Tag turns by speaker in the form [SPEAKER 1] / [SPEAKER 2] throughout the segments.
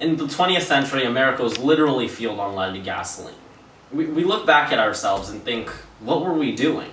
[SPEAKER 1] In the 20th century, America was literally fueled on leaded gasoline. We look back at ourselves and think, what were we doing?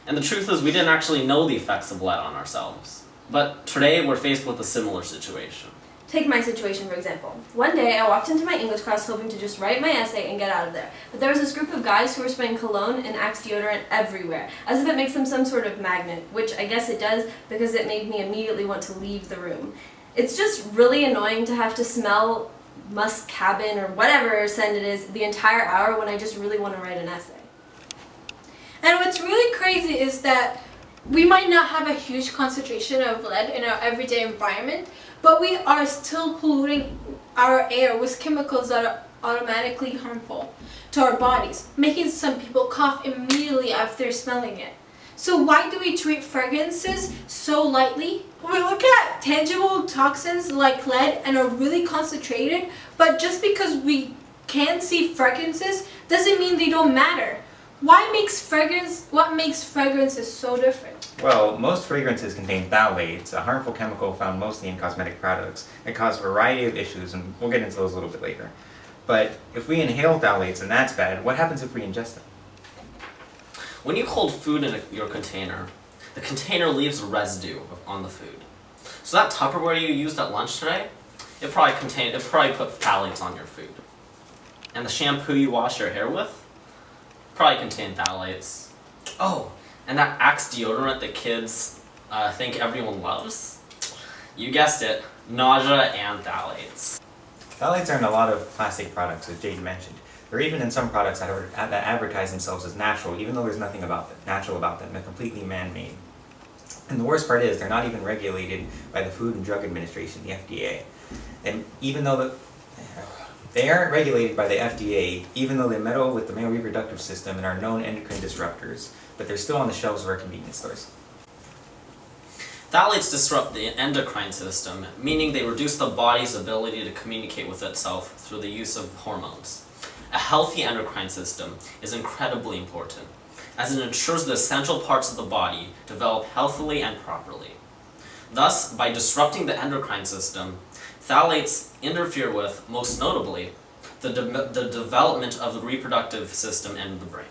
[SPEAKER 1] And the truth is, we didn't actually know the effects of lead on ourselves. But today, we're faced with a similar situation.
[SPEAKER 2] Take my situation, for example. One day, I walked into my English class hoping to just write my essay and get out of there. But there was this group of guys who were spraying cologne and Axe deodorant everywhere, as if it makes them some sort of magnet, which I guess it does because it made me immediately want to leave the room. It's just really annoying to have to smell musk cabin or whatever scent it is the entire hour when I just really want to write an essay.
[SPEAKER 3] And what's really crazy is that we might not have a huge concentration of lead in our everyday environment, but we are still polluting our air with chemicals that are automatically harmful to our bodies, making some people cough immediately after smelling it. So why do we treat fragrances so lightly? We look at tangible toxins like lead and are really concentrated, but just because we can see fragrances doesn't mean they don't matter. What makes fragrances so different?
[SPEAKER 4] Well, most fragrances contain phthalates, a harmful chemical found mostly in cosmetic products that cause a variety of issues, and we'll get into those a little bit later. But if we inhale phthalates and that's bad, what happens if we ingest them?
[SPEAKER 1] When you hold food in your container, the container leaves a residue on the food. So that Tupperware you used at lunch today, it probably put phthalates on your food. And the shampoo you wash your hair with probably contained phthalates. Oh, and that Axe deodorant that kids think everyone loves? You guessed it, nausea and phthalates.
[SPEAKER 4] Phthalates are in a lot of plastic products, as Jade mentioned. They're even in some products that advertise themselves as natural, even though there's nothing natural about them. They're completely man-made. And the worst part is, they're not even regulated by the Food and Drug Administration, the FDA. And even though they aren't regulated by the FDA, even though they meddle with the male reproductive system and are known endocrine disruptors, but they're still on the shelves of our convenience stores.
[SPEAKER 1] Phthalates disrupt the endocrine system, meaning they reduce the body's ability to communicate with itself through the use of hormones. A healthy endocrine system is incredibly important, as it ensures the essential parts of the body develop healthily and properly. Thus, by disrupting the endocrine system, phthalates interfere with, most notably, the development of the reproductive system and the brain.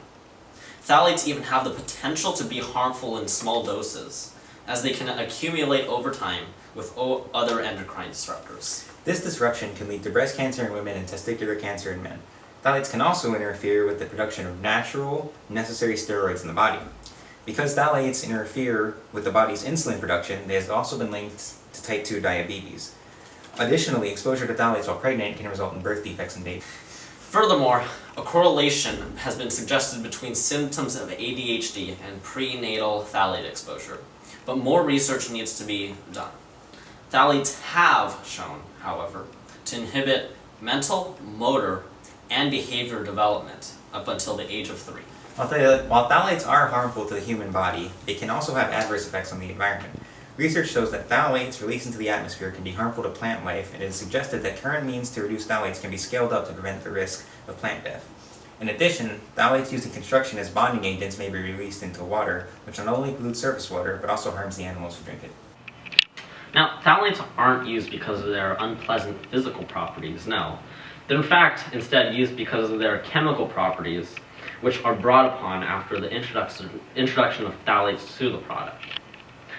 [SPEAKER 1] Phthalates even have the potential to be harmful in small doses, as they can accumulate over time with other endocrine disruptors.
[SPEAKER 4] This disruption can lead to breast cancer in women and testicular cancer in men. Phthalates can also interfere with the production of natural, necessary steroids in the body. Because phthalates interfere with the body's insulin production, they have also been linked to type 2 diabetes. Additionally, exposure to phthalates while pregnant can result in birth defects in babies.
[SPEAKER 1] Furthermore, a correlation has been suggested between symptoms of ADHD and prenatal phthalate exposure, but more research needs to be done. Phthalates have shown, however, to inhibit mental, motor, and behavior development up until the age of 3.
[SPEAKER 4] While phthalates are harmful to the human body, they can also have adverse effects on the environment. Research shows that phthalates released into the atmosphere can be harmful to plant life, and it is suggested that current means to reduce phthalates can be scaled up to prevent the risk of plant death. In addition, phthalates used in construction as bonding agents may be released into water, which not only pollutes surface water, but also harms the animals who drink it.
[SPEAKER 1] Now, phthalates aren't used because of their unpleasant physical properties, no. They're in fact instead used because of their chemical properties, which are brought upon after the introduction of phthalates to the product.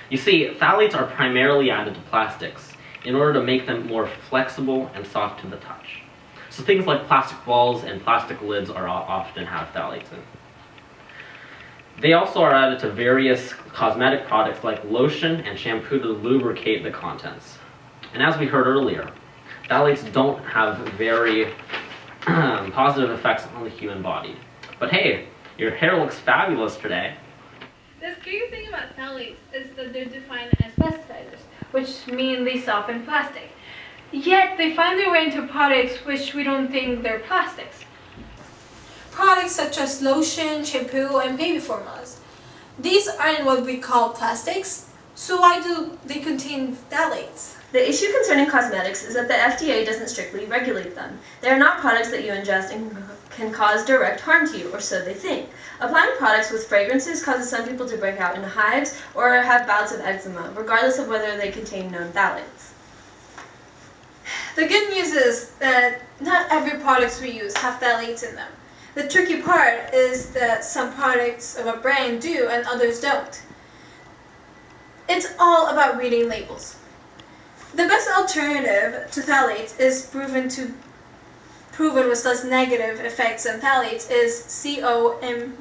[SPEAKER 1] You see, phthalates are primarily added to plastics in order to make them more flexible and soft to the touch. So things like plastic balls and plastic lids are often have phthalates in. They also are added to various cosmetic products like lotion and shampoo to lubricate the contents. And as we heard earlier, phthalates don't have very positive effects on the human body. But hey, your hair looks fabulous today.
[SPEAKER 3] The scary thing about phthalates is that they're defined as pesticides, which mean they soften plastic. Yet they find their way into products which we don't think they're plastics. Products such as lotion, shampoo, and baby formulas. These aren't what we call plastics, so why do they contain phthalates?
[SPEAKER 2] The issue concerning cosmetics is that the FDA doesn't strictly regulate them. They are not products that you ingest and can cause direct harm to you, or so they think. Applying products with fragrances causes some people to break out in hives or have bouts of eczema, regardless of whether they contain known phthalates.
[SPEAKER 3] The good news is that not every products we use have phthalates in them. The tricky part is that some products of a brand do and others don't. It's all about reading labels. The best alternative to phthalates is proven with less negative effects than phthalates is COMGHA.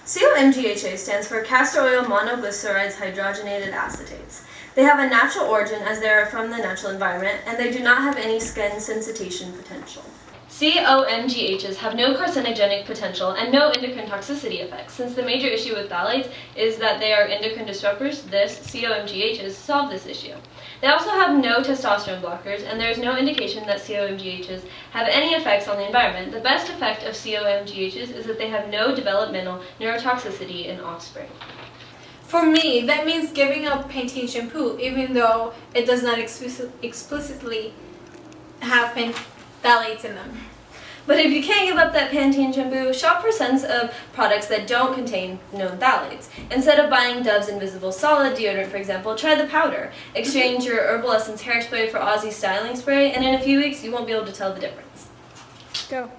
[SPEAKER 2] COMGHA stands for castor oil monoglycerides hydrogenated acetates. They have a natural origin as they are from the natural environment, and they do not have any skin sensitization potential. COMGHs have no carcinogenic potential and no endocrine toxicity effects. Since the major issue with phthalates is that they are endocrine disruptors, COMGHs solve this issue. They also have no testosterone blockers, and there is no indication that COMGHs have any effects on the environment. The best effect of COMGHs is that they have no developmental neurotoxicity in offspring.
[SPEAKER 3] For me, that means giving up Pantene shampoo, even though it does not explicitly have phthalates in them.
[SPEAKER 2] But if you can't give up that Pantene shampoo, shop for scents of products that don't contain known phthalates. Instead of buying Dove's Invisible Solid deodorant, for example, try the powder. Exchange your Herbal Essence hairspray for Aussie styling spray, and in a few weeks you won't be able to tell the difference.
[SPEAKER 3] Go.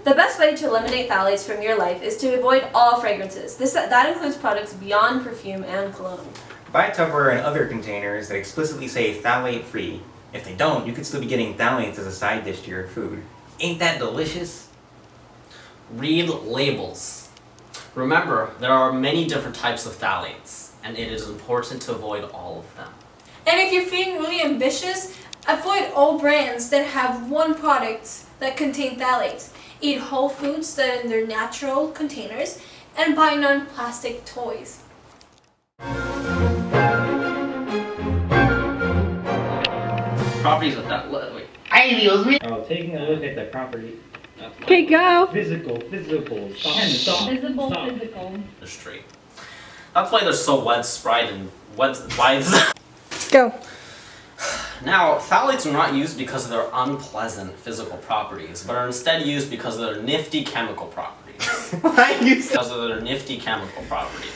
[SPEAKER 2] The best way to eliminate phthalates from your life is to avoid all fragrances. That includes products beyond perfume and cologne.
[SPEAKER 4] Buy Tupperware and other containers that explicitly say phthalate free. If they don't, you could still be getting phthalates as a side dish to your food. Ain't that delicious?
[SPEAKER 1] Read labels. Remember, there are many different types of phthalates, and it is important to avoid all of them.
[SPEAKER 3] And if you're feeling really ambitious, avoid all brands that have one product that contain phthalates. Eat whole foods that are in their natural containers, and buy non-plastic toys.
[SPEAKER 1] Properties of that. Wait.
[SPEAKER 5] Oh, taking a look at the property.
[SPEAKER 6] Okay, go.
[SPEAKER 5] Physical. Stop.
[SPEAKER 6] Visible,
[SPEAKER 5] Stop.
[SPEAKER 6] physical.
[SPEAKER 1] They're straight. That's why they're so widespread and wide.
[SPEAKER 6] Go.
[SPEAKER 1] Now, phthalates are not used because of their unpleasant physical properties, but are instead used because of their nifty chemical properties. Because of their nifty chemical properties.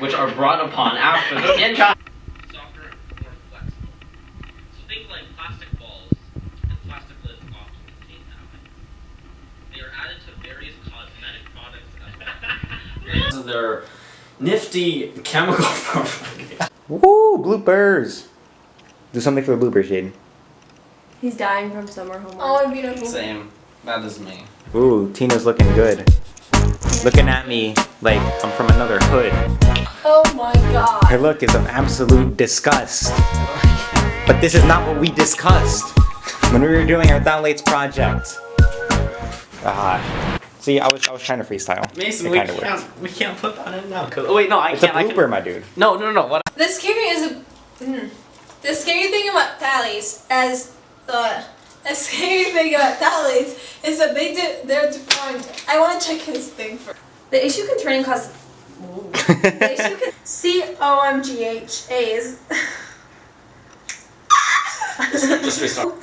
[SPEAKER 1] Which are brought upon after the softer and more flexible. So think like plastic balls and plastic lids often contain phthalate. They are added to various cosmetic products as well. Because of their nifty chemical properties.
[SPEAKER 4] Woo! Bloopers! Do something for the bloopers, Jaden.
[SPEAKER 2] He's dying from summer homework.
[SPEAKER 3] Oh, beautiful.
[SPEAKER 1] Same. That is me.
[SPEAKER 4] Ooh, Tina's looking good. Looking at me like I'm from another hood.
[SPEAKER 3] Oh my god.
[SPEAKER 4] Her look is of absolute disgust. But this is not what we discussed when we were doing our phthalates project. See, I was trying to freestyle.
[SPEAKER 1] Mason,
[SPEAKER 4] It
[SPEAKER 1] we
[SPEAKER 4] kinda worked.
[SPEAKER 1] we can't put that in now. Oh wait, no, I
[SPEAKER 4] It's
[SPEAKER 1] can't.
[SPEAKER 4] a blooper, my dude.
[SPEAKER 1] No. What?
[SPEAKER 3] The scary thing about phthalates is that they're deformed. I want to check his thing first.
[SPEAKER 2] The issue concerning
[SPEAKER 3] COMGHAs.
[SPEAKER 1] Just restart.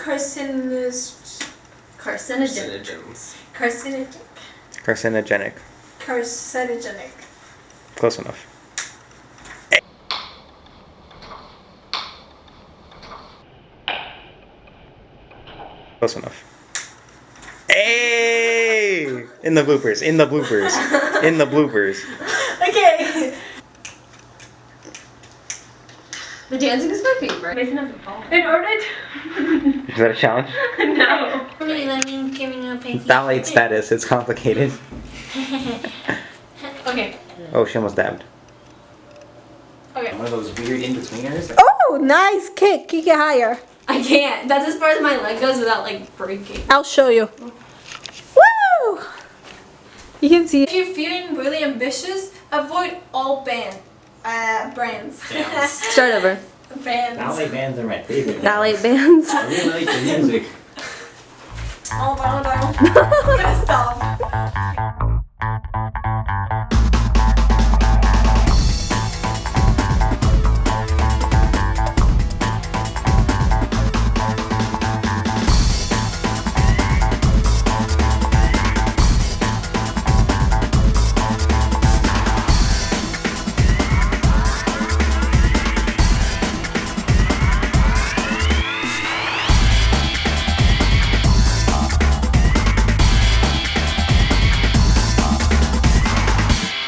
[SPEAKER 2] carcinogenic.
[SPEAKER 4] Carcinogenic. Close enough. Close enough. Hey! In the bloopers.
[SPEAKER 3] Okay.
[SPEAKER 2] The dancing is my favorite. Mason has a ball. In order to...
[SPEAKER 4] Is that a challenge?
[SPEAKER 2] No.
[SPEAKER 4] Phthalate status, it's complicated.
[SPEAKER 3] Okay.
[SPEAKER 4] Oh, she almost dabbed.
[SPEAKER 3] Okay.
[SPEAKER 4] One of those weird in-betweeners.
[SPEAKER 6] Oh, nice kick. Kick it higher.
[SPEAKER 2] I can't. That's as far as my leg goes without like breaking.
[SPEAKER 6] I'll show you. Woo! You can see
[SPEAKER 3] If you're feeling really ambitious, avoid all brands.
[SPEAKER 6] Start over.
[SPEAKER 3] Bands.
[SPEAKER 5] Phthalate bands are my favorite.
[SPEAKER 6] Phthalate bands.
[SPEAKER 5] I really like the music.
[SPEAKER 3] Oh, no. I'm gonna stop.